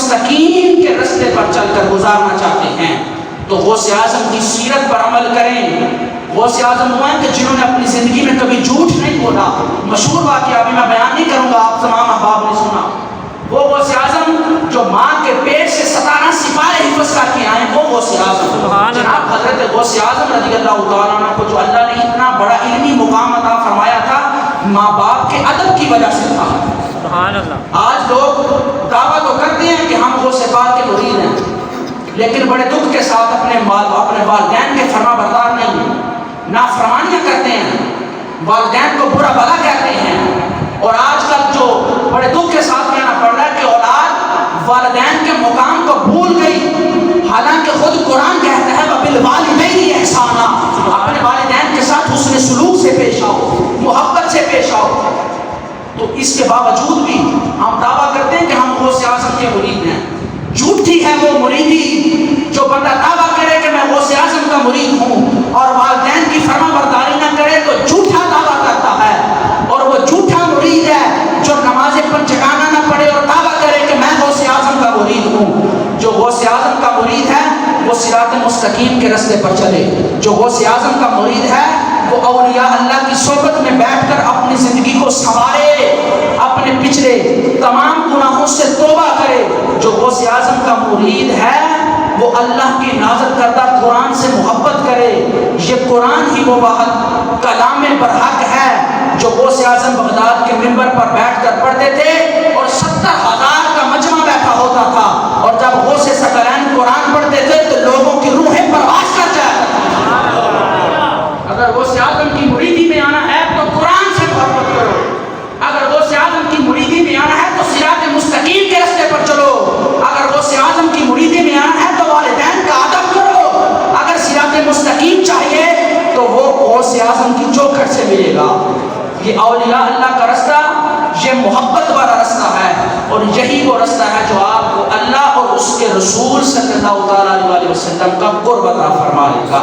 مستقیم کے رستے پر چل کر گزارنا چاہتے ہیں تو غوث اعظم کی سیرت پر عمل کریں۔ غوث اعظم وہ ہیں کہ جنہوں نے اپنی زندگی میں کبھی جھوٹ نہیں بولا۔ مشہور واقعہ ابھی میں بیان نہیں کروں گا، آپ تمام احباب نے سنا۔ وہ غوث اعظم جو ماں کے پیٹ سے 17 سپارے حفظ کر کے آئے، وہ غوث اعظم جناب حضرت غوث اعظم رضی اللہ تعالیٰ عنہ کو جو اللہ نے اتنا بڑا علمی مقام عطا فرمایا تھا، ماں باپ کے ادب کی وجہ سے تھا۔ آج لوگ دعویٰ تو کرتے ہیں کہ ہم غوث پاک کے مرید ہیں، لیکن بڑے دکھ کے ساتھ اپنے والدین کے فرما بردار نہیں ہیں، نافرمانیاں کرتے ہیں، والدین کو برا بھلا کہتے ہیں۔ اور آج کل جو بڑے دکھ کے ساتھ کہنا پڑ رہا ہے کہ اولاد والدین کے مقام کو بھول گئی، حالانکہ خود قرآن کہتا ہے وَبِالْوَالِدَيْنِ إِحْسَانًا، اپنے والدین کے ساتھ حسن سلوک سے پیش آؤ، محبت سے پیش آؤ۔ تو اس کے باوجود بھی ہم دعویٰ کرتے ہیں کہ ہم غوث اعظم کے مرید ہیں۔ جھوٹی ہے وہ مریدی جو بندہ دعویٰ کرے کہ میں غوث اعظم کا مرید ہوں اور والدین کی فرما برداری نہ کرے تو جھوٹا دعویٰ کرتا ہے، اور وہ جھوٹا مرید ہے جو نماز پنجگانہ نہ پڑھے اور دعویٰ کرے کہ میں غوث اعظم کا مرید ہوں۔ جو غوث اعظم کا مرید ہے وہ صراط مستقیم کے رستے پر چلے۔ جو غوث اعظم کا مرید ہے وہ اولیاء اللہ کی صحبت میں بیٹھ کر اپنی زندگی کو سنوارے، اپنے پچھلے تمام گناہوں سے توبہ کرے۔ جو غوث اعظم کا مرید ہے وہ اللہ کی نازل کردہ قرآن سے محبت کرے۔ یہ قرآن ہی وہ واحد کلام برحق ہے جو غوث اعظم بغداد کے منبر پر بیٹھ کر پڑھتے تھے اور 70,000 کا مجمع بیٹھا ہوتا تھا، اور جب غوث ثقلین قرآن پڑھتے تھے تو لوگوں کی روحیں پرواز کر جایا کرتی تھیں۔ اگر غوث اعظم کی مریدی میں آنا ہے تو قرآن سے محبت کرو، اگر غوث اعظم کی مریدی میں آنا ہے تو صراط مستقیم کے رستے پر چلو، اگر غوث اعظم کی مریدی میں آنا ہے تو والدین کا ادب کرو، اگر صراط مستقیم چاہیے تو وہ غوث اعظم کی چوکھٹ سے ملے گا۔ یہ اولیاء اللہ کا رستہ، یہ محبت والا رستہ ہے، اور یہی وہ رستہ ہے جو آپ کو اللہ اور اس کے رسول صلی اللہ علیہ وسلم کا قرب عطا فرمائے گا۔